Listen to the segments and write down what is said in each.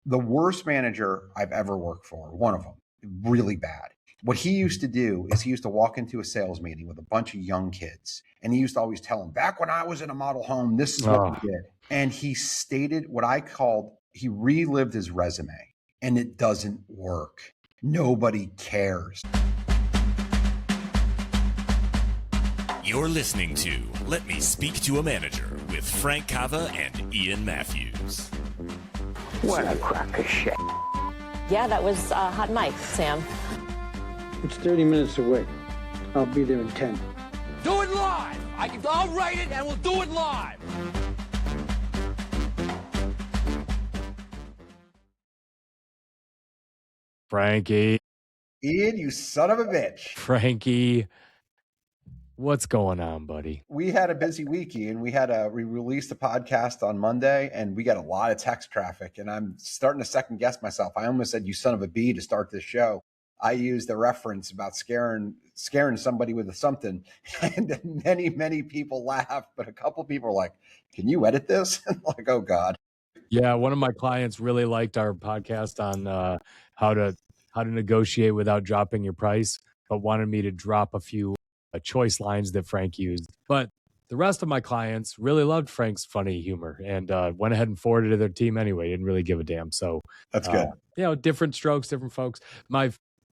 the worst manager I've ever worked for, one of them, really bad. What he used to do is he used to walk into a sales meeting with a bunch of young kids. And he used to always tell them, back when I was in a model home, this is what we did. And he stated what I called, he relived his resume. And it doesn't work. Nobody cares. You're listening to Let Me Speak to a Manager with Frank Cava and Ian Matthews. What a crock of shit. Yeah, that was hot mic, Sam. It's 30 minutes away. I'll be there in 10. Do it live! I'll write it and we'll do it live! Frankie. Ian, you son of a bitch. Frankie. What's going on, buddy? We had a busy week, Ian. We released a podcast on Monday, and we got a lot of text traffic, and I'm starting to second guess myself. I almost said, you son of a bee, to start this show. I used a reference about scaring somebody with something, and many people laughed, but a couple people were like, can you edit this? Like, oh God. Yeah, one of my clients really liked our podcast on how to negotiate without dropping your price, but wanted me to drop a few choice lines that Frank used. But the rest of my clients really loved Frank's funny humor and went ahead and forwarded it to their team anyway. Didn't really give a damn. So that's good. Different strokes, different folks.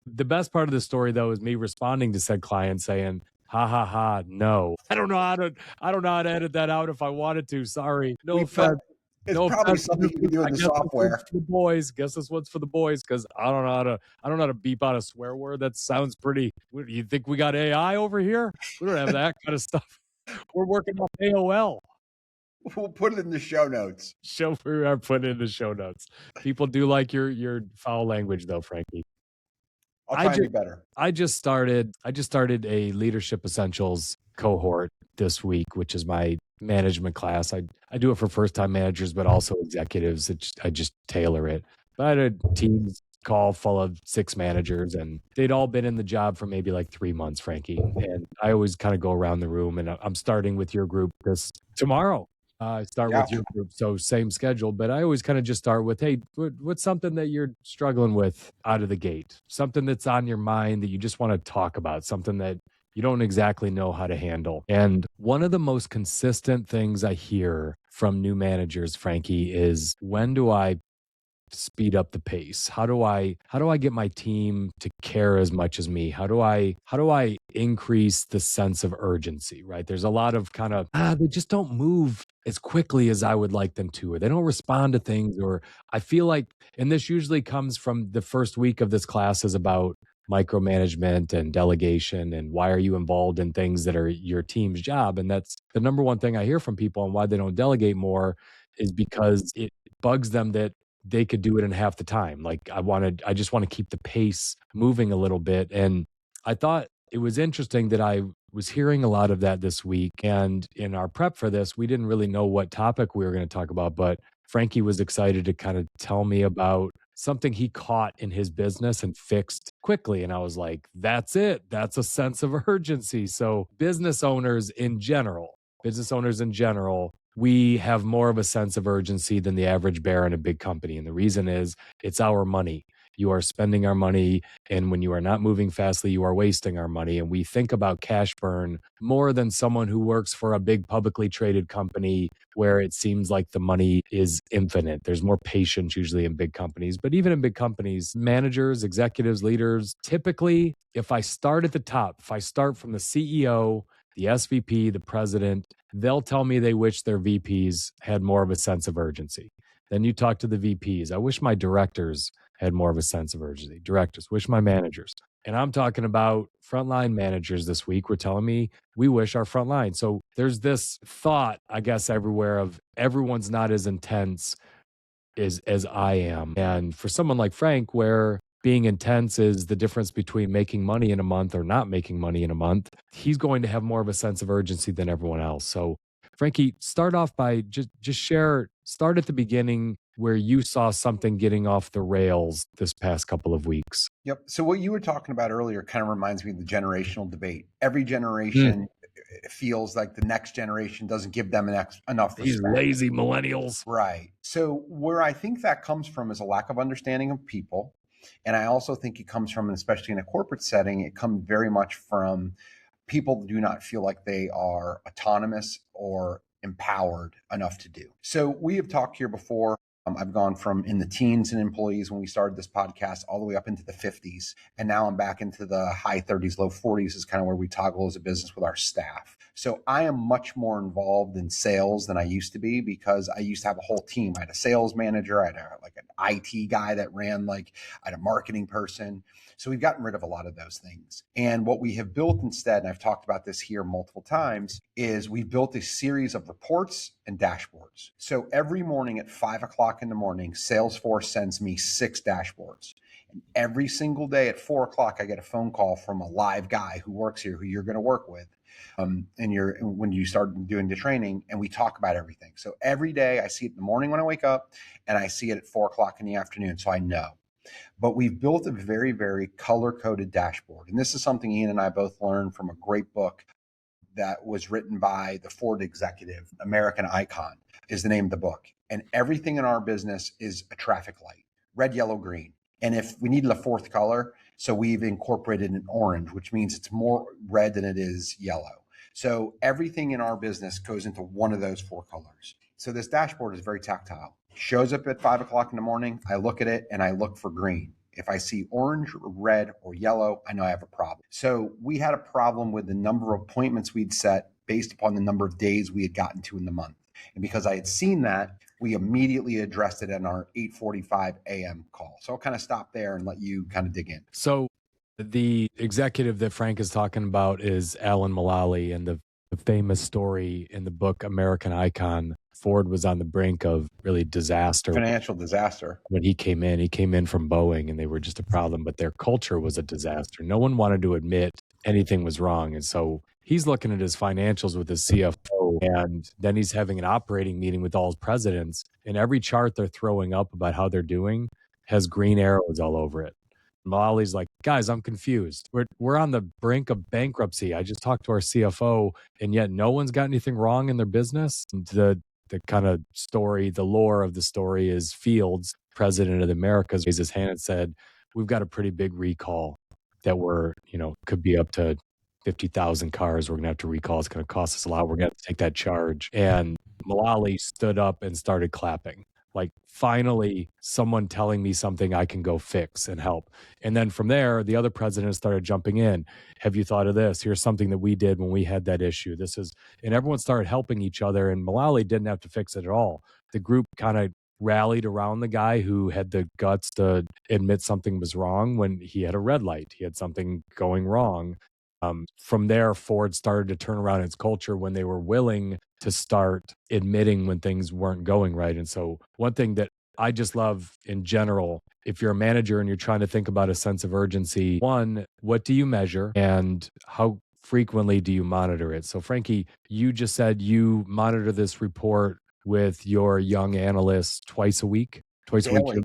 The best part of the story, though, is me responding to said client saying, ha ha ha, no. I don't know how to edit that out if I wanted to. Sorry. No offense. It's probably something you can do in the software. For the boys. Guess this one's for the boys, because I don't know how to beep out a swear word. That sounds pretty. You think we got AI over here? We don't have that kind of stuff. We're working on AOL. We'll put it in the show notes. We are putting it in the show notes. People do like your foul language, though, Frankie. I'll try to be better. I just started a Leadership Essentials cohort this week, which is my management class. I do it for first-time managers, but also executives. I just tailor it. But I had a team call full of 6 managers, and they'd all been in the job for maybe like 3 months, Frankie. And I always kind of go around the room, and I'm starting with your group this tomorrow. With your group, so same schedule, but I always kind of just start with, hey, what's something that you're struggling with out of the gate? Something that's on your mind that you just want to talk about, something that you don't exactly know how to handle. And one of the most consistent things I hear from new managers, Frankie, is, when do I speed up the pace? How do I get my team to care as much as me? How do I increase the sense of urgency, right? There's a lot of kind of, they just don't move as quickly as I would like them to, or they don't respond to things, or I feel like, and this usually comes from the first week of this class, is about micromanagement and delegation, and why are you involved in things that are your team's job? And that's the number one thing I hear from people, and why they don't delegate more is because it bugs them that they could do it in half the time. Like, I just want to keep the pace moving a little bit. And I thought it was interesting that I was hearing a lot of that this week. And in our prep for this, we didn't really know what topic we were going to talk about, but Frankie was excited to kind of tell me about something he caught in his business and fixed quickly. And I was like, that's it. That's a sense of urgency. So business owners in general, we have more of a sense of urgency than the average bear in a big company. And the reason is, it's our money. You are spending our money. And when you are not moving fastly, you are wasting our money. And we think about cash burn more than someone who works for a big publicly traded company where it seems like the money is infinite. There's more patience usually in big companies. But even in big companies, managers, executives, leaders, typically, if I start at the top, if I start from the CEO, the SVP, the president, they'll tell me they wish their VPs had more of a sense of urgency. Then you talk to the VPs. I wish my directors had more of a sense of urgency. Directors, wish my managers. And I'm talking about frontline managers this week. We're telling me we wish our frontline. So there's this thought, I guess, everywhere of everyone's not as intense as I am. And for someone like Frank, where being intense is the difference between making money in a month or not making money in a month, he's going to have more of a sense of urgency than everyone else. So Frankie, start off by just start at the beginning where you saw something getting off the rails this past couple of weeks. Yep. So what you were talking about earlier kind of reminds me of the generational debate. Every generation feels like the next generation doesn't give them enough These respect. lazy millennials. Right. So where I think that comes from is a lack of understanding of people. And I also think it comes from, especially in a corporate setting, it comes very much from people do not feel like they are autonomous or empowered enough to do. So we have talked here before. I've gone from in the teens in employees when we started this podcast all the way up into the 50s. And now I'm back into the high 30s, low 40s is kind of where we toggle as a business with our staff. So I am much more involved in sales than I used to be because I used to have a whole team. I had a sales manager. I had like an IT guy that ran I had a marketing person. So we've gotten rid of a lot of those things. And what we have built instead, and I've talked about this here multiple times, is we've built a series of reports and dashboards. So every morning at 5 o'clock in the morning, Salesforce sends me 6 dashboards. And every single day at 4 o'clock, I get a phone call from a live guy who works here, who you're going to work with. When you start doing the training, and we talk about everything. So every day I see it in the morning when I wake up, and I see it at 4 o'clock in the afternoon. So I know. But we've built a very, very color-coded dashboard. And this is something Ian and I both learned from a great book that was written by the Ford executive. American Icon is the name of the book. And everything in our business is a traffic light, red, yellow, green. And if we needed a fourth color, so we've incorporated an orange, which means it's more red than it is yellow. So everything in our business goes into one of those 4 colors. So this dashboard is very tactile. Shows up at 5 o'clock in the morning. I look at it and I look for green. If I see orange, or red, or yellow, I know I have a problem. So we had a problem with the number of appointments we'd set based upon the number of days we had gotten to in the month. And because I had seen that, we immediately addressed it in our 8:45 a.m. call. So I'll kind of stop there and let you kind of dig in. So the executive that Frank is talking about is Alan Mulally, and the famous story in the book American Icon. Ford was on the brink of really disaster. Financial disaster. When he came in from Boeing, and they were just a problem, but their culture was a disaster. No one wanted to admit anything was wrong. And so he's looking at his financials with his CFO, and then he's having an operating meeting with all his presidents, and every chart they're throwing up about how they're doing has green arrows all over it. Mullally's like, guys, I'm confused. We're on the brink of bankruptcy. I just talked to our CFO, and yet no one's got anything wrong in their business. And the kind of story, the lore of the story is Fields, president of the Americas, raised his hand and said, we've got a pretty big recall that could be up to 50,000 cars. We're going to have to recall. It's going to cost us a lot. We're going to have to take that charge. And Mulally stood up and started clapping. Like, finally, someone telling me something I can go fix and help. And then from there, the other presidents started jumping in. Have you thought of this? Here's something that we did when we had that issue. And everyone started helping each other. And Mulally didn't have to fix it at all. The group kind of rallied around the guy who had the guts to admit something was wrong when he had a red light. He had something going wrong. From there, Ford started to turn around its culture when they were willing to start admitting when things weren't going right. And so one thing that I just love in general, if you're a manager and you're trying to think about a sense of urgency, one, what do you measure and how frequently do you monitor it? So Frankie, you just said you monitor this report with your young analysts twice a week? Daily.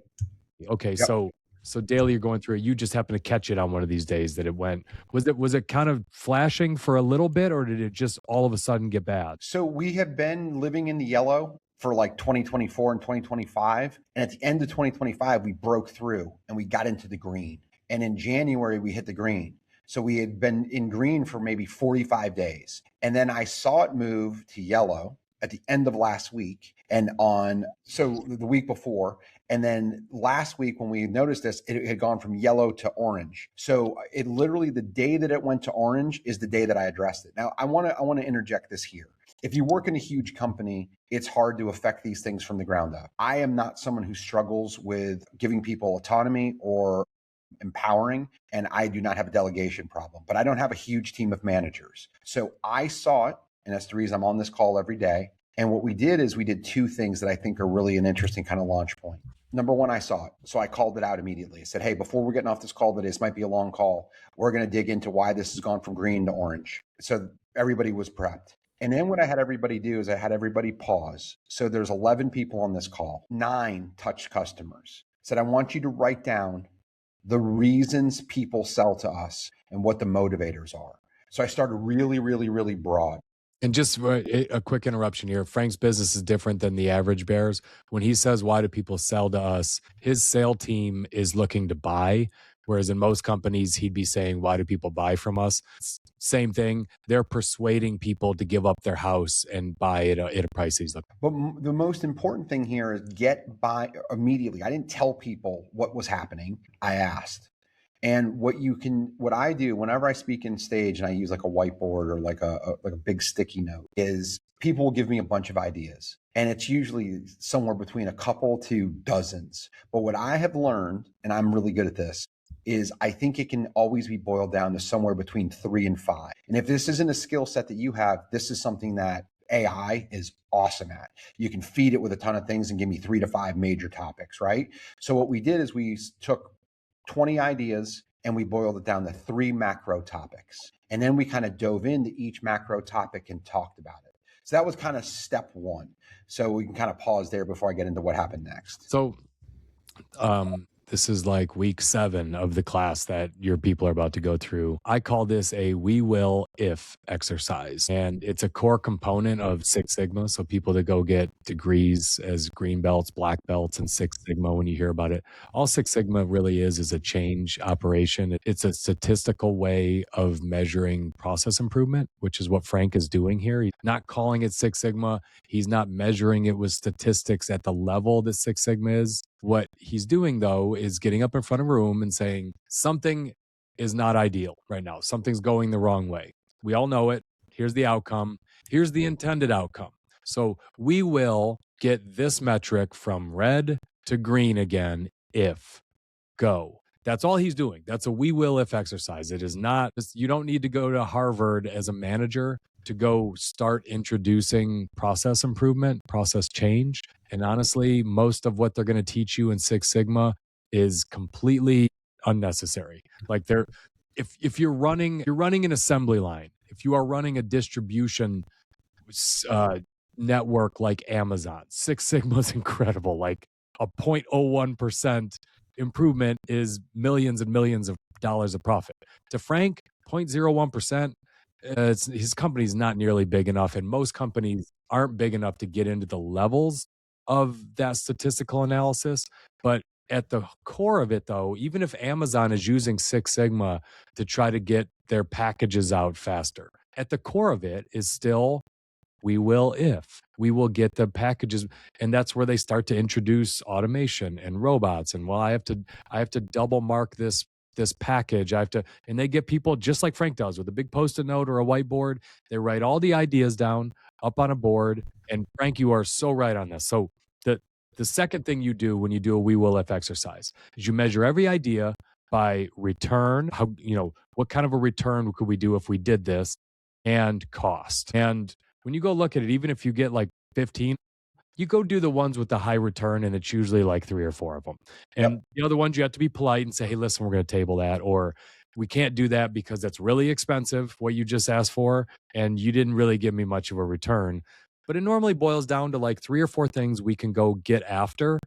Okay, Yep. So daily you're going through it. You just happen to catch it on one of these days that it went. Was it kind of flashing for a little bit, or did it just all of a sudden get bad? So we have been living in the yellow for like 2024 and 2025. And at the end of 2025, we broke through and we got into the green. And in January, we hit the green. So we had been in green for maybe 45 days. And then I saw it move to yellow at the end of last week so the week before. And then last week when we noticed this, it had gone from yellow to orange. So it literally, the day that it went to orange is the day that I addressed it. Now I want to interject this here. If you work in a huge company, it's hard to affect these things from the ground up. I am not someone who struggles with giving people autonomy or empowering, and I do not have a delegation problem, but I don't have a huge team of managers. So I saw it, and that's the reason I'm on this call every day. And what we did is we did 2 things that I think are really an interesting kind of launch point. Number one, I saw it. So I called it out immediately. I said, hey, before we're getting off this call, this might be a long call, we're going to dig into why this has gone from green to orange. So everybody was prepped. And then what I had everybody do is I had everybody pause. So there's 11 people on this call, 9 touched customers. I said, I want you to write down the reasons people sell to us and what the motivators are. So I started really broad. And just a quick interruption here. Frank's business is different than the average bear's. When he says, why do people sell to us? His sale team is looking to buy. Whereas in most companies, he'd be saying, why do people buy from us? Same thing. They're persuading people to give up their house and buy at a price he's looking. But the most important thing here is get by immediately. I didn't tell people what was happening. I asked. And what I do whenever I speak in stage and I use like a whiteboard or like a big sticky note is people will give me a bunch of ideas. And it's usually somewhere between a couple to dozens. But what I have learned, and I'm really good at this, is I think it can always be boiled down to somewhere between 3 and 5. And if this isn't a skill set that you have, this is something that AI is awesome at. You can feed it with a ton of things and give me 3 to 5 major topics, right? So what we did is we took 20 ideas and we boiled it down to 3 macro topics. And then we kind of dove into each macro topic and talked about it. So that was kind of step 1. So we can kind of pause there before I get into what happened next. So this is like week 7 of the class that your people are about to go through. I call this a we will if exercise. And it's a core component of Six Sigma. So people that go get degrees as green belts, black belts, and Six Sigma, when you hear about it, all Six Sigma really is a change operation. It's a statistical way of measuring process improvement, which is what Frank is doing here. He's not calling it Six Sigma. He's not measuring it with statistics at the level that Six Sigma is. What he's doing, though, is getting up in front of a room and saying something is not ideal right now. Something's going the wrong way. We all know it. Here's the outcome. Here's the intended outcome. So we will get this metric from red to green again if go. That's all he's doing. That's a we will if exercise. It is not, you don't need to go to Harvard as a manager to go start introducing process improvement, process change. And honestly, most of what they're going to teach you in Six Sigma is completely unnecessary. Like if you're running an assembly line, if you are running a distribution network like Amazon, Six Sigma is incredible. Like a 0.01% improvement is millions and millions of dollars of profit. To Frank, 0.01%, his company's not nearly big enough, and most companies aren't big enough to get into the levels of that statistical analysis. But at the core of it, though, even if Amazon is using Six Sigma to try to get their packages out faster, at the core of it is still we will get the packages. And that's where they start to introduce automation and robots. And I have to double mark this package. And they get people just like Frank does with a big Post-it note or a whiteboard. They write all the ideas down up on a board. And Frank, you are so right on this. So the second thing you do when you do a we will if exercise is you measure every idea by return. What kind of a return could we do if we did this, and cost. And when you go look at it, even if you get like 15, you go do the ones with the high return, and it's usually like 3 or 4 of them. And the other ones, you have to be polite and say, hey, listen, we're going to table that, or we can't do that because that's really expensive, what you just asked for, and you didn't really give me much of a return. But it normally boils down to like 3 or 4 things we can go get after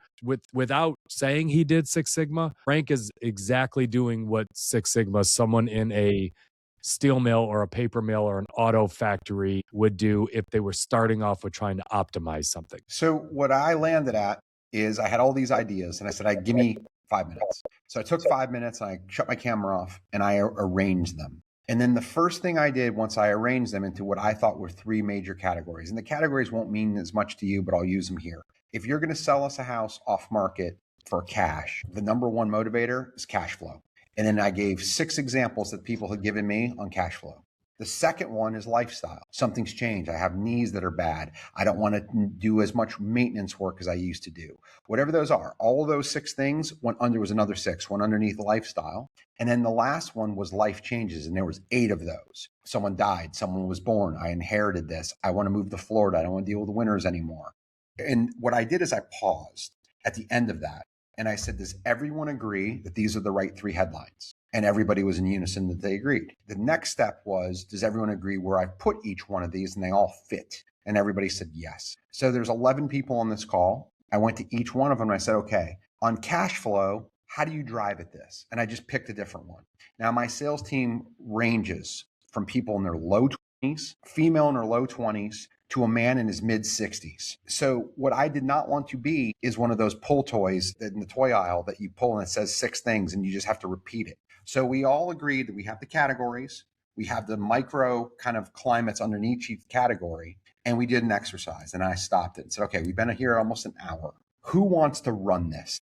without saying he did Six Sigma. Frank is exactly doing what Six Sigma, someone in a steel mill or a paper mill or an auto factory would do if they were starting off with trying to optimize something. So what I landed at is I had all these ideas and I said, give me 5 minutes. So I took 5 minutes and I shut my camera off and I arranged them. And then the first thing I did once I arranged them into what I thought were 3 major categories, and the categories won't mean as much to you, but I'll use them here. If you're going to sell us a house off market for cash, the number 1 motivator is cash flow. And then I gave 6 examples that people had given me on cash flow. The second one is lifestyle. Something's changed. I have knees that are bad. I don't want to do as much maintenance work as I used to do. Whatever those are, all of those 6 things was another 6, one underneath lifestyle. And then the last one was life changes. And there was 8 of those. Someone died. Someone was born. I inherited this. I want to move to Florida. I don't want to deal with winters anymore. And what I did is I paused at the end of that. And I said, does everyone agree that these are the right 3 headlines? And everybody was in unison that they agreed. The next step was, does everyone agree where I put each one of these and they all fit? And everybody said yes. So there's 11 people on this call. I went to each one of them and I said, okay, on cash flow, how do you drive at this? And I just picked a different one. Now my sales team ranges from people in their low 20s, female in her low 20s, to a man in his mid 60s. So what I did not want to be is one of those pull toys that in the toy aisle that you pull and it says 6 things and you just have to repeat it. So we all agreed that we have the categories, we have the micro kind of climates underneath each category, and we did an exercise. And I stopped it and said, okay, we've been here almost an hour. Who wants to run this?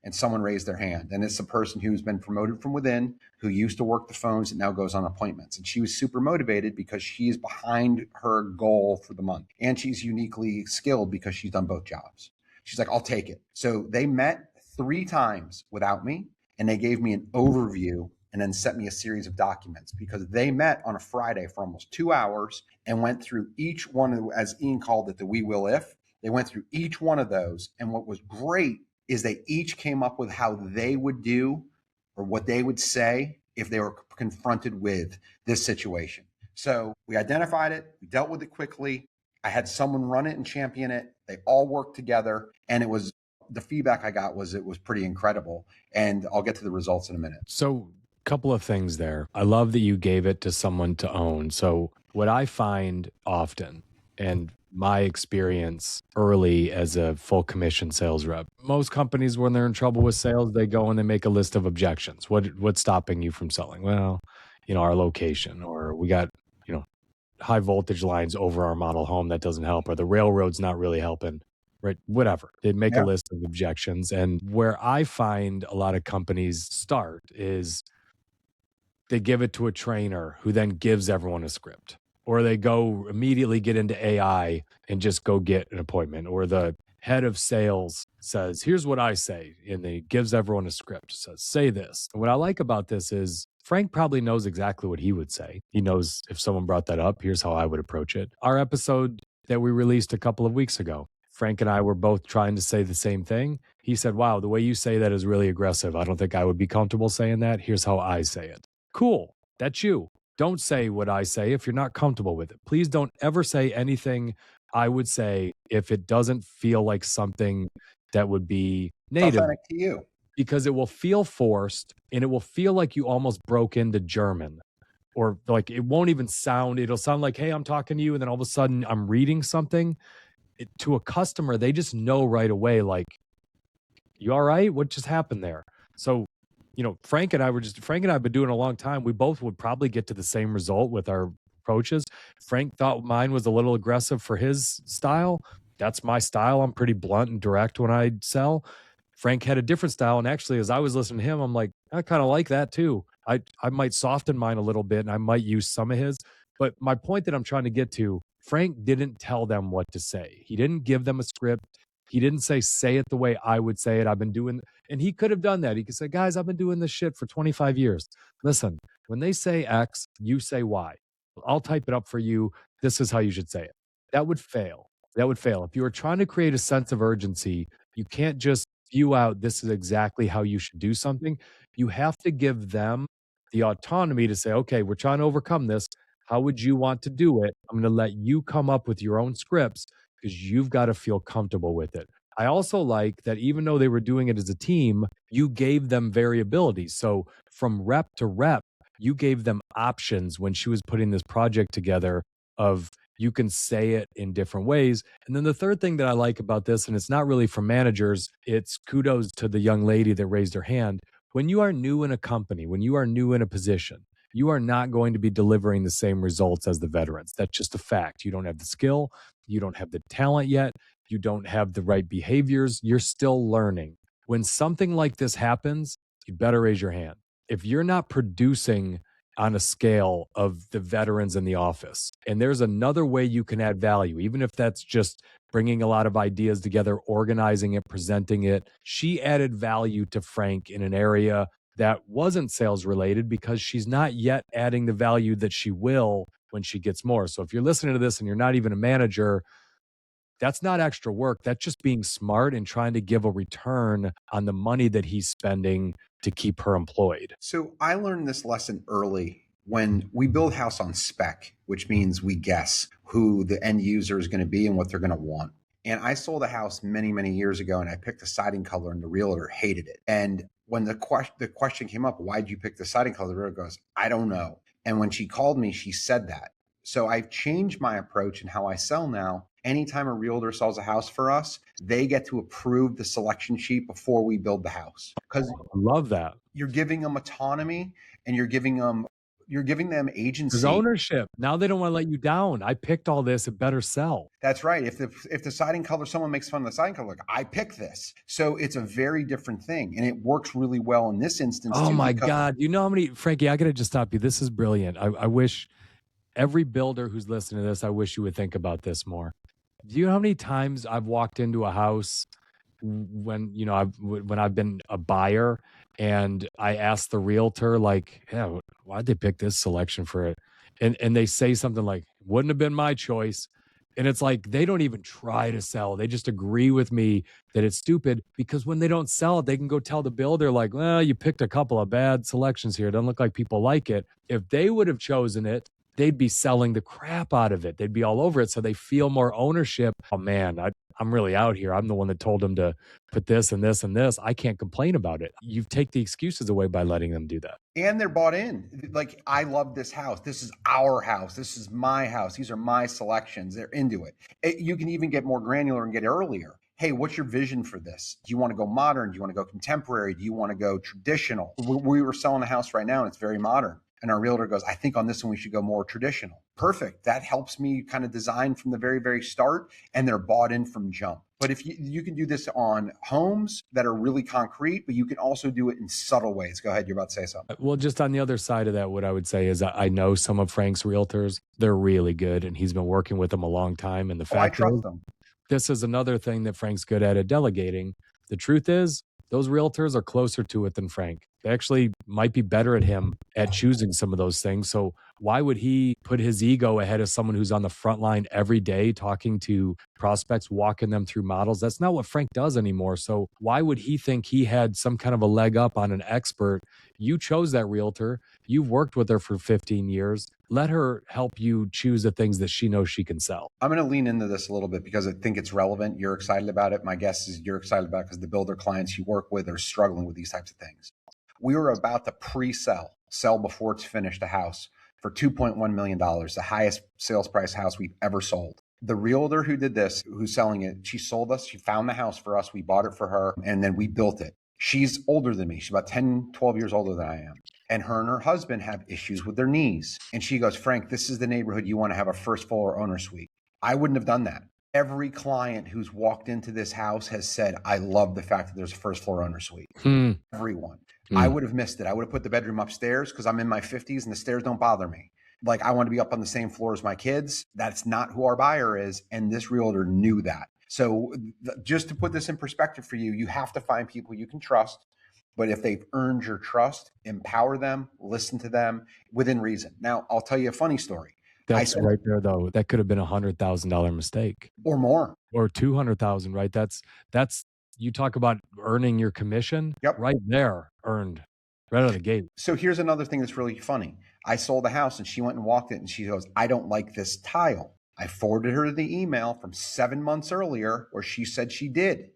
And someone raised their hand. And it's a person who's been promoted from within, who used to work the phones and now goes on appointments. And she was super motivated because she is behind her goal for the month. And she's uniquely skilled because she's done both jobs. She's like, I'll take it. So they met 3 times without me, and they gave me an overview and then sent me a series of documents, because they met on a Friday for almost 2 hours and went through each one, as Ian called it, the we will if. They went through each one of those. And what was great is they each came up with how they would do or what they would say if they were confronted with this situation. So we identified it, we dealt with it quickly. I had someone run it and champion it. They all worked together, and it was, the feedback I got was it was pretty incredible. And I'll get to the results in a minute. So a couple of things there. I love that you gave it to someone to own. So what I find often, and my experience early as a full commission sales rep, most companies, when they're in trouble with sales, they go and they make a list of objections. What's stopping you from selling? Well, our location, or we got, high voltage lines over our model home that doesn't help, or the railroad's not really helping, right? Whatever. They make a list of objections. And where I find a lot of companies start is they give it to a trainer who then gives everyone a script. Or they go immediately get into AI and just go get an appointment. Or the head of sales says, here's what I say. And he gives everyone a script, says, say this. And what I like about this is Frank probably knows exactly what he would say. He knows if someone brought that up, here's how I would approach it. Our episode that we released a couple of weeks ago, Frank and I were both trying to say the same thing. He said, wow, the way you say that is really aggressive. I don't think I would be comfortable saying that. Here's how I say it. Cool. That's you. Don't say what I say if you're not comfortable with it. Please don't ever say anything I would say if it doesn't feel like something that would be native. Authentic to you. Because it will feel forced, and it will feel like you almost broke into German, or like it won't even sound, it'll sound like, hey, I'm talking to you. And then all of a sudden I'm reading something. To a customer, they just know right away, like, you all right? What just happened there? So, Frank and I have been doing it a long time. We both would probably get to the same result with our approaches. Frank thought mine was a little aggressive for his style. That's my style. I'm pretty blunt and direct when I sell. Frank had a different style. And actually, as I was listening to him, I'm like, I kind of like that too. I might soften mine a little bit, and I might use some of his. But my point that I'm trying to get to, Frank didn't tell them what to say. He didn't give them a script. He didn't say it the way I would say it. I've been doing, and he could have done that. He could say, guys, I've been doing this shit for 25 years. Listen, when they say X, you say Y. I'll type it up for you. This is how you should say it. That would fail. If you are trying to create a sense of urgency, you can't just spew out, this is exactly how you should do something. You have to give them the autonomy to say, okay, we're trying to overcome this. How would you want to do it? I'm going to let you come up with your own scripts, because you've got to feel comfortable with it. I also like that even though they were doing it as a team, you gave them variability. So from rep to rep, you gave them options when she was putting this project together of, you can say it in different ways. And then the third thing that I like about this, and it's not really for managers, it's kudos to the young lady that raised her hand. When you are new in a company, when you are new in a position, you are not going to be delivering the same results as the veterans. That's just a fact. You don't have the skill. You don't have the talent yet. You don't have the right behaviors. You're still learning. When something like this happens, you better raise your hand. If you're not producing on a scale of the veterans in the office, and there's another way you can add value, even if that's just bringing a lot of ideas together, organizing it, presenting it. She added value to Frank in an area that wasn't sales related, because she's not yet adding the value that she will when she gets more. So if you're listening to this and you're not even a manager, that's not extra work. That's just being smart and trying to give a return on the money that he's spending to keep her employed. So I learned this lesson early when we build house on spec, which means we guess who the end user is going to be and what they're going to want. And I sold a house many, many years ago, and I picked a siding color, and the realtor hated it. And when the question came up, why did you pick the siding color? The realtor goes, I don't know. And when she called me, she said that. So I've changed my approach in how I sell now. Anytime a realtor sells a house for us, they get to approve the selection sheet before we build the house. Because I love that. you're giving them autonomy and you're giving them agency. There's ownership. Now they don't want to let you down. I picked all this. It better sell. That's right. If the siding color, someone makes fun of the siding color, like, I picked this. So it's a very different thing. And it works really well in this instance. Oh too, my God. You know how many, Frankie, I got to just stop you. This is brilliant. I wish every builder who's listening to this, I wish you would think about this more. Do you know how many times I've walked into a house when I've been a buyer and I asked the realtor, like, yeah, why'd they pick this selection for it? And they say something like, wouldn't have been my choice. And it's like, they don't even try to sell. They just agree with me that it's stupid, because when they don't sell it, they can go tell the builder, like, well, you picked a couple of bad selections here. It doesn't look like people like it. If they would have chosen it, they'd be selling the crap out of it. They'd be all over it. So they feel more ownership. Oh man, I'm really out here. I'm the one that told them to put this and this and this. I can't complain about it. You take the excuses away by letting them do that. And they're bought in. Like, I love this house. This is our house. This is my house. These are my selections. They're into it. You can even get more granular and get earlier. Hey, what's your vision for this? Do you want to go modern? Do you want to go contemporary? Do you want to go traditional? We were selling a house right now and it's very modern. And our realtor goes, I think on this one, we should go more traditional. Perfect. That helps me kind of design from the very, very start, and they're bought in from jump. But if you can do this on homes that are really concrete, but you can also do it in subtle ways. Go ahead. You're about to say something. Well, just on the other side of that, what I would say is I know some of Frank's realtors. They're really good, and he's been working with them a long time. And the fact I trust them. This is another thing that Frank's good at delegating. The truth is, those realtors are closer to it than Frank. They actually might be better at him at choosing some of those things. So why would he put his ego ahead of someone who's on the front line every day talking to prospects, walking them through models? That's not what Frank does anymore. So why would he think he had some kind of a leg up on an expert? You chose that realtor. You've worked with her for 15 years. Let her help you choose the things that she knows she can sell. I'm going to lean into this a little bit because I think it's relevant. You're excited about it. My guess is you're excited about it because the builder clients you work with are struggling with these types of things. We were about to sell before it's finished a house for $2.1 million, the highest sales price house we've ever sold. The realtor who did this, who's selling it, she sold us. She found the house for us. We bought it for her, and then we built it. She's older than me. She's about 10, 12 years older than I am. And her and her husband have issues with their knees. And she goes, Frank, this is the neighborhood you want to have a first floor owner suite. I wouldn't have done that. Every client who's walked into this house has said, I love the fact that there's a first floor owner suite. Everyone. I would have missed it. I would have put the bedroom upstairs because I'm in my 50s and the stairs don't bother me. Like, I want to be up on the same floor as my kids. That's not who our buyer is. And this realtor knew that. So just to put this in perspective for you, you have to find people you can trust. But if they've earned your trust, empower them, listen to them within reason. Now, I'll tell you a funny story. That's right there, though. That could have been $100,000 mistake. Or more. Or $200,000, right? That's you talk about earning your commission. Yep. Right there, earned right out of the gate. So here's another thing that's really funny. I sold the house and she went and walked it and she goes, I don't like this tile. I forwarded her the email from 7 months earlier where she said she did.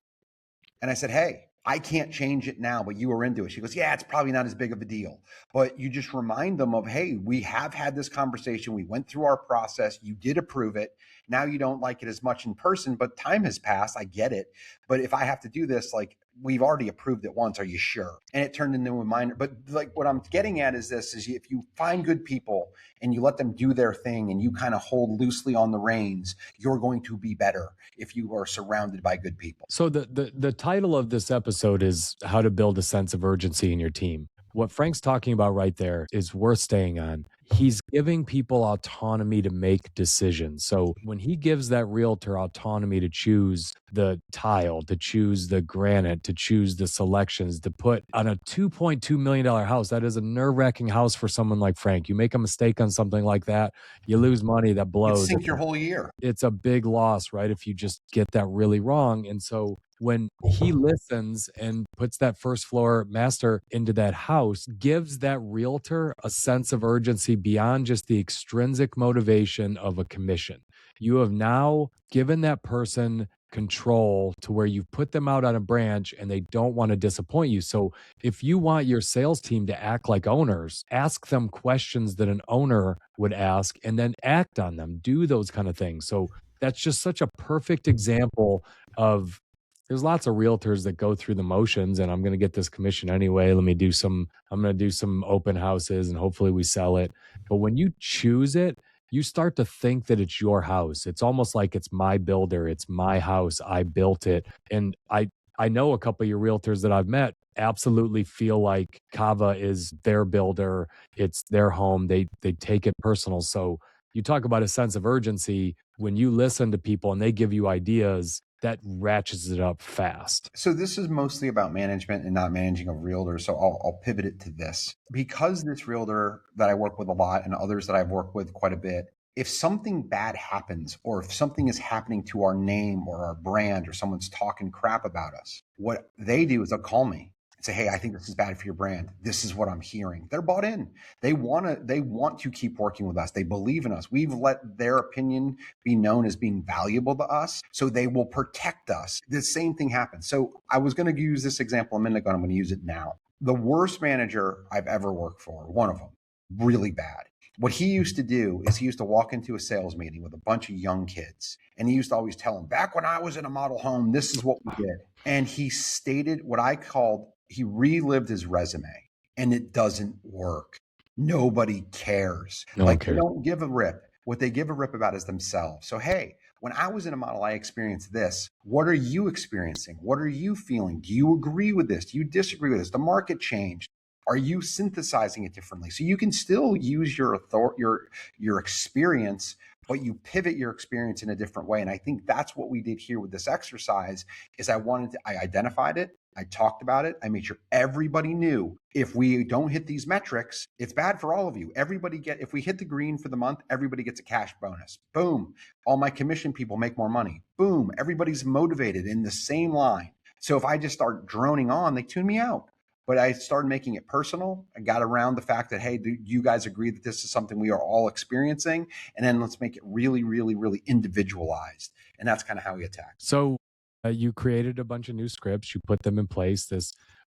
And I said, hey, I can't change it now, but you were into it. She goes, yeah, it's probably not as big of a deal. But you just remind them of, hey, we have had this conversation. We went through our process. You did approve it. Now you don't like it as much in person, but time has passed. I get it. But if I have to do this, like, we've already approved it once. Are you sure? And it turned into a minor. But like, what I'm getting at is this, is if you find good people and you let them do their thing and you kind of hold loosely on the reins, you're going to be better if you are surrounded by good people. So the title of this episode is How to Build a Sense of Urgency in Your Team. What Frank's talking about right there is worth staying on. He's giving people autonomy to make decisions. So when he gives that realtor autonomy to choose the tile, to choose the granite, to choose the selections, to put on a $2.2 million house, that is a nerve-wracking house for someone like Frank. You make a mistake on something like that, you lose money, that blows. It'd sink your whole year. It's a big loss, right? If you just get that really wrong. And so when he listens and puts that first floor master into that house, gives that realtor a sense of urgency beyond just the extrinsic motivation of a commission. You have now given that person control to where you've put them out on a branch and they don't want to disappoint you. So if you want your sales team to act like owners, ask them questions that an owner would ask and then act on them, do those kind of things. So that's just such a perfect example of there's lots of realtors that go through the motions and I'm going to get this commission anyway. I'm going to do some open houses and hopefully we sell it. But when you choose it, you start to think that it's your house. It's almost like it's my builder. It's my house. I built it. And I know a couple of your realtors that I've met absolutely feel like Kava is their builder. It's their home. They take it personal. So you talk about a sense of urgency when you listen to people and they give you ideas, that ratchets it up fast. So this is mostly about management and not managing a realtor. So I'll pivot it to this. Because this realtor that I work with a lot and others that I've worked with quite a bit, if something bad happens or if something is happening to our name or our brand or someone's talking crap about us, what they do is they'll call me and say, hey, I think this is bad for your brand. This is what I'm hearing. They're bought in. They want to keep working with us. They believe in us. We've let their opinion be known as being valuable to us. So they will protect us. The same thing happens. So I was going to use this example a minute ago, and I'm going to use it now. The worst manager I've ever worked for, one of them, really bad. What he used to do is he used to walk into a sales meeting with a bunch of young kids. And he used to always tell them, back when I was in a model home, this is what we did. And he stated what I called, he relived his resume, and it doesn't work. Nobody cares. They don't give a rip. What they give a rip about is themselves. So, hey, when I was in a model, I experienced this. What are you experiencing? What are you feeling? Do you agree with this? Do you disagree with this? The market changed. Are you synthesizing it differently? So you can still use your experience, but you pivot your experience in a different way. And I think that's what we did here with this exercise is I identified it. I talked about it. I made sure everybody knew if we don't hit these metrics, it's bad for all of you. If we hit the green for the month, everybody gets a cash bonus. Boom. All my commission people make more money. Boom. Everybody's motivated in the same line. So if I just start droning on, they tune me out. But I started making it personal. I got around the fact that, hey, do you guys agree that this is something we are all experiencing? And then let's make it really, really, really individualized. And that's kind of how we attack. So you created a bunch of new scripts. You put them in place.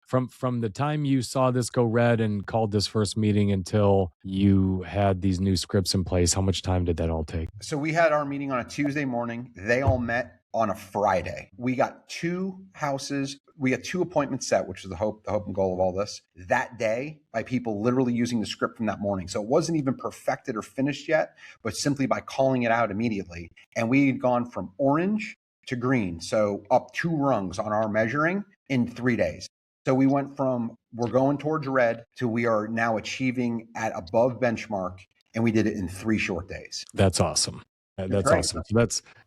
From the time you saw this go red and called this first meeting until you had these new scripts in place, how much time did that all take? So we had our meeting on a Tuesday morning. They all met on a Friday. We got 2 houses. We had 2 appointments set, which was the hope and goal of all this, that day by people literally using the script from that morning. So it wasn't even perfected or finished yet, but simply by calling it out immediately. And we had gone from orange to green. So up 2 rungs on our measuring in 3 days. So we went from we're going towards red to we are now achieving at above benchmark. And we did it in 3 short days. That's awesome. That's awesome.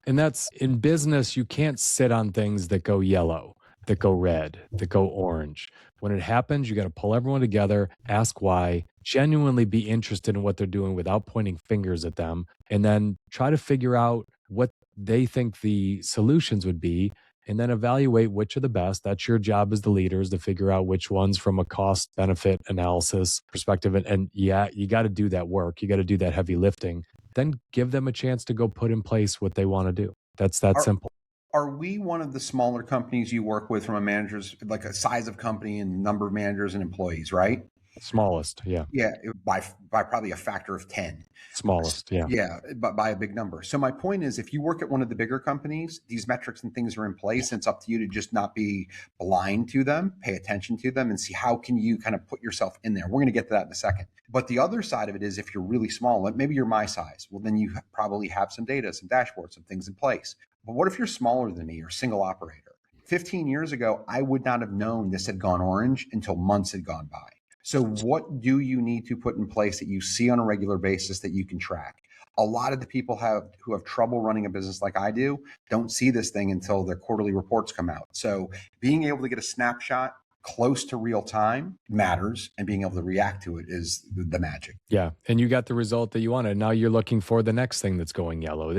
That's in business, you can't sit on things that go yellow, that go red, that go orange. When it happens, you got to pull everyone together, ask why, genuinely be interested in what they're doing without pointing fingers at them, and then try to figure out what they think the solutions would be, and then evaluate which are the best. That's your job as the leaders to figure out which ones from a cost benefit analysis perspective. And yeah, you got to do that work. You got to do that heavy lifting. Then give them a chance to go put in place what they want to do. That's that simple. Are we one of the smaller companies you work with from a manager's, like a size of company and number of managers and employees, right? Smallest, yeah. Yeah, by probably a factor of 10. Smallest, yeah. Yeah, but by a big number. So my point is, if you work at one of the bigger companies, these metrics and things are in place. And it's up to you to just not be blind to them, pay attention to them, and see how can you kind of put yourself in there. We're going to get to that in a second. But the other side of it is, if you're really small, like maybe you're my size, well, then you probably have some data, some dashboards, some things in place. But what if you're smaller than me or single operator? 15 years ago, I would not have known this had gone orange until months had gone by. So what do you need to put in place that you see on a regular basis that you can track? A lot of the people who have trouble running a business like I do don't see this thing until their quarterly reports come out. So being able to get a snapshot close to real time matters, and being able to react to it is the magic. Yeah. And you got the result that you wanted. Now you're looking for the next thing that's going yellow.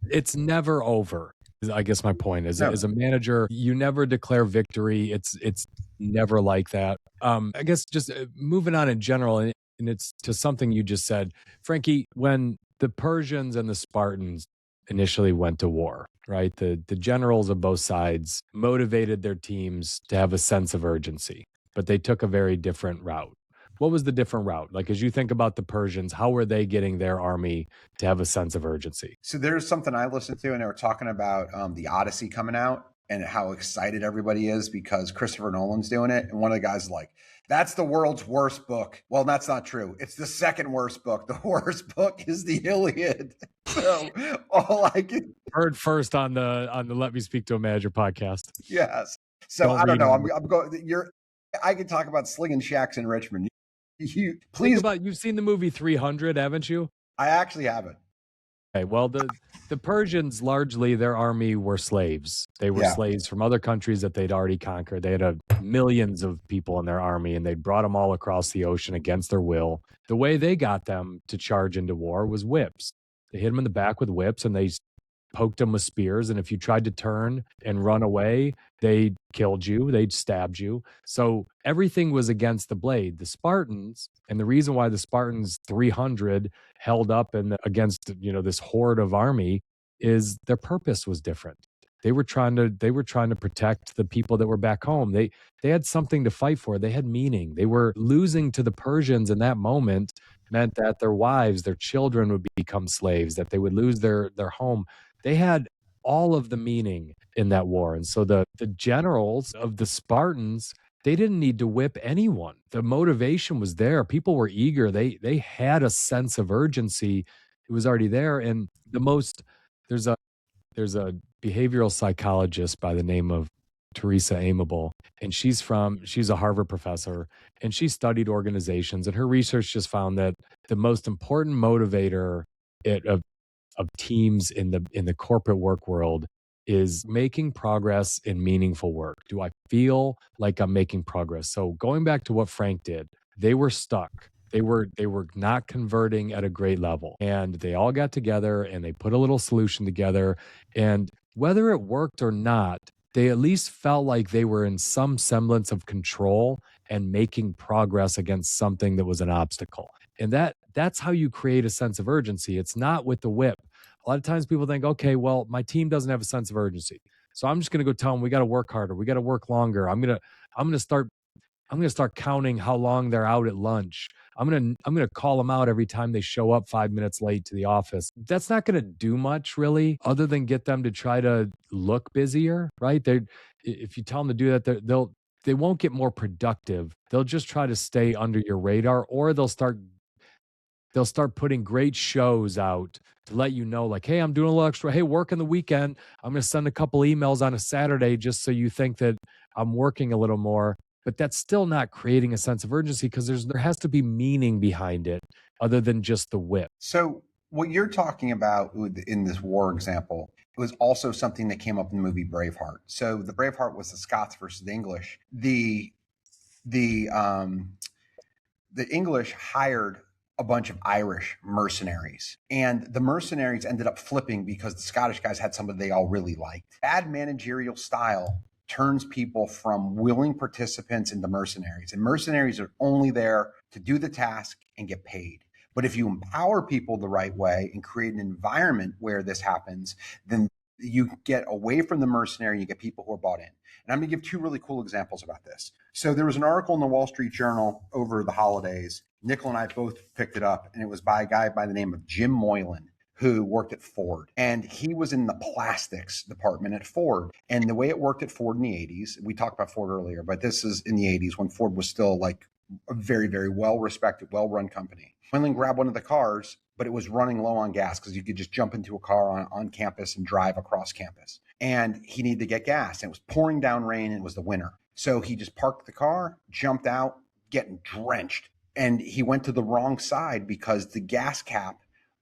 It's never over. I guess my point is, as a manager, you never declare victory. It's never like that. I guess just moving on in general, and it's to something you just said, Frankie, when the Persians and the Spartans initially went to war, right? The generals of both sides motivated their teams to have a sense of urgency, but they took a very different route. What was the different route? Like, as you think about the Persians, how were they getting their army to have a sense of urgency? So there's something I listened to, and they were talking about the Odyssey coming out and how excited everybody is because Christopher Nolan's doing it. And one of the guys is like, that's the world's worst book. Well, that's not true. It's the second worst book. The worst book is the Iliad. So all I can Heard first on the Let Me Speak to a Manager podcast. yes. So I don't know. I'm going. I could talk about slinging shacks in Richmond. You please. You've seen the movie 300, haven't you? I actually haven't. Okay, well, the Persians, largely their army were slaves. They were slaves from other countries that they'd already conquered. They had millions of people in their army, and they brought them all across the ocean against their will. The way they got them to charge into war was whips. They hit them in the back with whips, and they poked them with spears. And if you tried to turn and run away, they killed you. They'd stabbed you. So everything was against the blade. The Spartans, and the reason why the Spartans 300 held up against this horde of army is their purpose was different. They were trying to protect the people that were back home. They had something to fight for. They had meaning. They were losing to the Persians in that moment meant that their wives, their children would become slaves, that they would lose their home. They had all of the meaning in that war. And so the generals of the Spartans, they didn't need to whip anyone. The motivation was there. People were eager. They had a sense of urgency. It was already there. And there's a behavioral psychologist by the name of Teresa Amable, and she's a Harvard professor, and she studied organizations, and her research just found that the most important motivator of teams in the corporate work world is making progress in meaningful work. Do I feel like I'm making progress? So going back to what Frank did, they were stuck. They were not converting at a great level, and they all got together and they put a little solution together, and whether it worked or not, they at least felt like they were in some semblance of control and making progress against something that was an obstacle. And that's how you create a sense of urgency. It's not with the whip. A lot of times people think, okay, well, my team doesn't have a sense of urgency, so I'm just going to go tell them we got to work harder, we got to work longer. I'm going to start counting how long they're out at lunch. I'm going to call them out every time they show up 5 minutes late to the office. That's not going to do much really, other than get them to try to look busier, right? If you tell them to do that, they won't get more productive. They'll just try to stay under your radar, or they'll start putting great shows out to let you know, like, hey, I'm doing a little extra. Hey, working the weekend. I'm going to send a couple emails on a Saturday just so you think that I'm working a little more. But that's still not creating a sense of urgency, because there has to be meaning behind it other than just the whip. So what you're talking about in this war example, it was also something that came up in the movie Braveheart. So the Braveheart was the Scots versus the English. The English hired a bunch of Irish mercenaries, and the mercenaries ended up flipping because the Scottish guys had somebody they all really liked. Bad managerial style turns people from willing participants into mercenaries, and mercenaries are only there to do the task and get paid. But if you empower people the right way and create an environment where this happens, then you get away from the mercenary, you get people who are bought in. And I'm going to give two really cool examples about this. So there was an article in the Wall Street Journal over the holidays. Nickel and I both picked it up, and it was by a guy by the name of Jim Moylan, who worked at Ford. And he was in the plastics department at Ford. And the way it worked at Ford in the 80s, we talked about Ford earlier, but this is in the 80s when Ford was still like a very, very well-respected, well-run company. Moylan grabbed one of the cars, but it was running low on gas because you could just jump into a car on campus and drive across campus. And he needed to get gas. And it was pouring down rain, and it was the winter. So he just parked the car, jumped out, getting drenched. And he went to the wrong side because the gas cap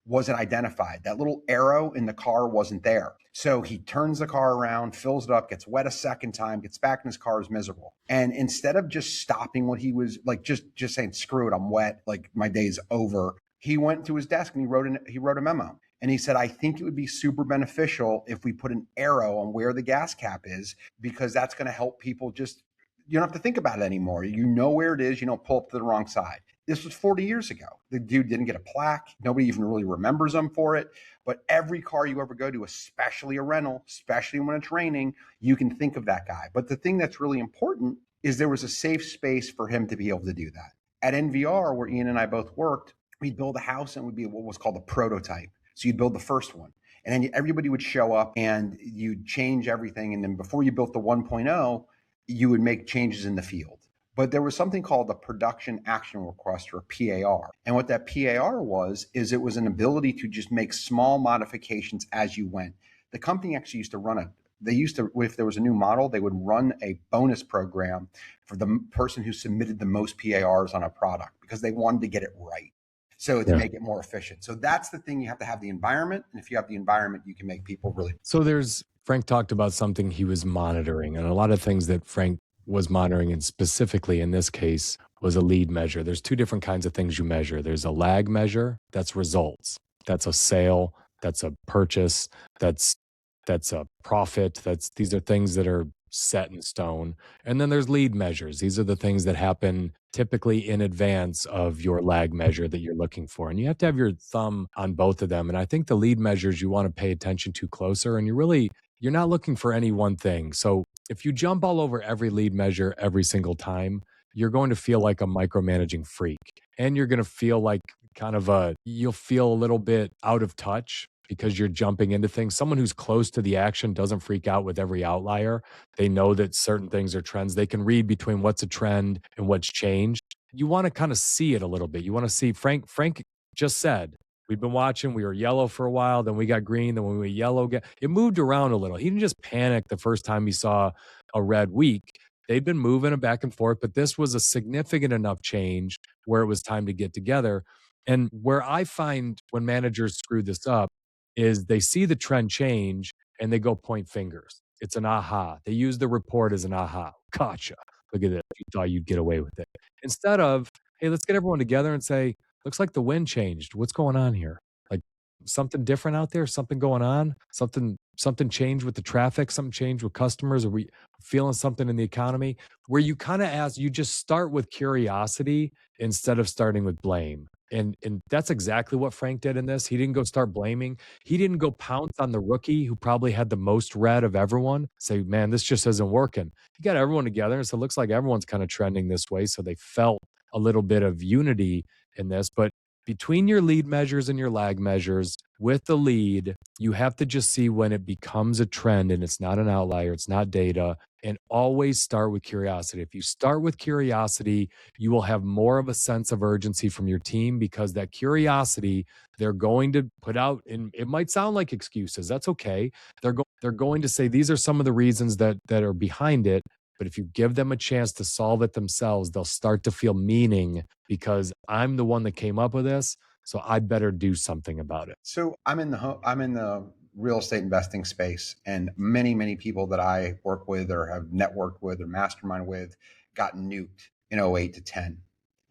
wasn't identified. That little arrow in the car wasn't there. So he turns the car around, fills it up, gets wet a second time, gets back in his car, is miserable. And instead of just stopping what he was like, just saying, screw it, I'm wet, like my day's over, he went to his desk and he wrote a memo. And he said, I think it would be super beneficial if we put an arrow on where the gas cap is, because that's going to help people you don't have to think about it anymore. You know where it is. You don't pull up to the wrong side. This was 40 years ago. The dude didn't get a plaque. Nobody even really remembers him for it. But every car you ever go to, especially a rental, especially when it's raining, you can think of that guy. But the thing that's really important is there was a safe space for him to be able to do that. At NVR, where Ian and I both worked, we'd build a house and it would be what was called a prototype. So you'd build the first one. And then everybody would show up and you'd change everything. And then before you built the 1.0, you would make changes in the field. But there was something called the production action request, or PAR. And what that PAR was, is it was an ability to just make small modifications as you went. The company actually used to run if there was a new model, they would run a bonus program for the person who submitted the most PARs on a product because they wanted to get it right. So to make it more efficient. So that's the thing. You have to have the environment. And if you have the environment, you can make people really. So Frank talked about something he was monitoring, and a lot of things that Frank was monitoring, and specifically in this case was a lead measure. There's two different kinds of things you measure. There's a lag measure, that's results. That's a sale, that's a purchase, that's a profit. These are things that are set in stone. And then there's lead measures. These are the things that happen typically in advance of your lag measure that you're looking for. And you have to have your thumb on both of them. And I think the lead measures you want to pay attention to closer, and you're not looking for any one thing. So if you jump all over every lead measure every single time, you're going to feel like a micromanaging freak. And you're going to feel like you'll feel a little bit out of touch because you're jumping into things. Someone who's close to the action doesn't freak out with every outlier. They know that certain things are trends. They can read between what's a trend and what's changed. You want to kind of see it a little bit. You want to see, Frank just said, we've been watching, we were yellow for a while, then we got green, then when we were yellow, it moved around a little. He didn't just panic the first time he saw a red week. They'd been moving back and forth, but this was a significant enough change where it was time to get together. And where I find when managers screw this up is they see the trend change and they go point fingers. It's an aha. They use the report as an aha. Gotcha. Look at this. You thought you'd get away with it. Instead of, hey, let's get everyone together and say, looks like the wind changed. What's going on here? Like something different out there? Something going on? Something changed with the traffic? Something changed with customers? Are we feeling something in the economy? Where you kind of you just start with curiosity instead of starting with blame. And that's exactly what Frank did in this. He didn't go start blaming. He didn't go pounce on the rookie who probably had the most red of everyone. Say, man, this just isn't working. He got everyone together and said, looks like everyone's kind of trending this way. So they felt a little bit of unity in this. But between your lead measures and your lag measures, with the lead, you have to just see when it becomes a trend and it's not an outlier, it's not data, and always start with curiosity. If you start with curiosity, you will have more of a sense of urgency from your team because that curiosity, they're going to put out, and it might sound like excuses. That's okay. They're going to say, these are some of the reasons that are behind it. But if you give them a chance to solve it themselves, they'll start to feel meaning because I'm the one that came up with this, so I better do something about it. So I'm in the real estate investing space, and many people that I work with or have networked with or mastermind with got nuked in 08 to 10.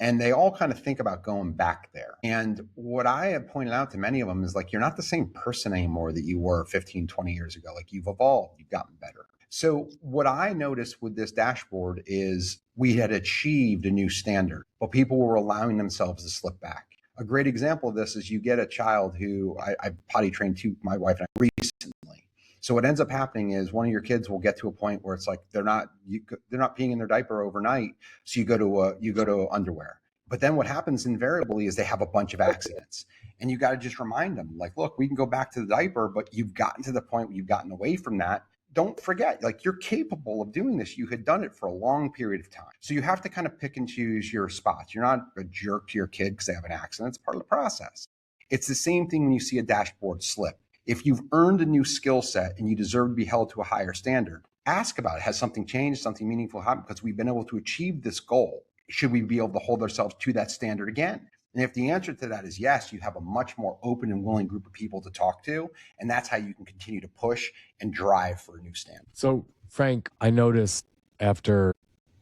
And they all kind of think about going back there. And what I have pointed out to many of them is like, you're not the same person anymore that you were 15, 20 years ago. Like you've evolved, you've gotten better. So what I noticed with this dashboard is we had achieved a new standard, but people were allowing themselves to slip back. A great example of this is you get a child who I potty trained my wife and I recently. So what ends up happening is one of your kids will get to a point where it's like they're not peeing in their diaper overnight, so you go to underwear. But then what happens invariably is they have a bunch of accidents, and you got to just remind them, like, look, we can go back to the diaper, but you've gotten to the point where you've gotten away from that. Don't forget, like, you're capable of doing this. You had done it for a long period of time. So you have to kind of pick and choose your spots. You're not a jerk to your kid because they have an accident. It's part of the process. It's the same thing when you see a dashboard slip. If you've earned a new skill set and you deserve to be held to a higher standard, ask about it. Has something changed? Something meaningful happened? Because we've been able to achieve this goal. Should we be able to hold ourselves to that standard again? And if the answer to that is yes, you have a much more open and willing group of people to talk to. And that's how you can continue to push and drive for a new standard. So, Frank, I noticed after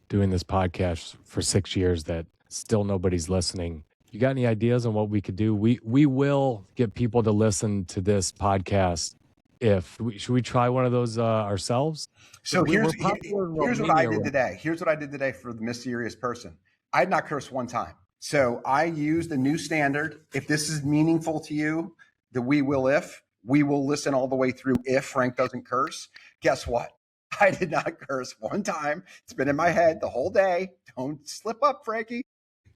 doing this podcast for 6 years that still nobody's listening. You got any ideas on what we could do? We will get people to listen to this podcast. Should we try one of those ourselves? So here's what I did today. Here's what I did today for the mysterious person. I had not cursed one time. So I used a new standard. If this is meaningful to you, the we will listen all the way through if Frank doesn't curse. Guess what? I did not curse one time. It's been in my head the whole day. Don't slip up, Frankie.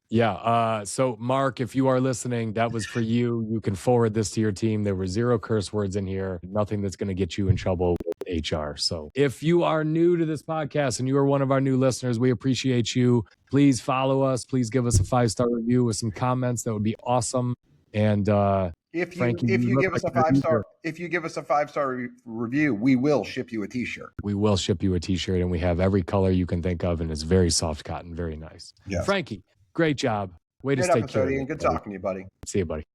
Yeah. So, Mark, if you are listening, that was for you. You can forward this to your team. There were 0 curse words in here, nothing that's going to get you in trouble with HR. So, if you are new to this podcast and you are one of our new listeners, we appreciate you. Please follow us. Please give us a 5-star review with some comments. That would be awesome. And If Frankie, you look give us like a a 5-star review, we will ship you a T-shirt. we will ship you a T-shirt, and we have every color you can think of, and it's very soft cotton, very nice. Yes. Frankie, great job. Way to Great stay episode, curious. Ian. Good talking to you, buddy. See you, buddy.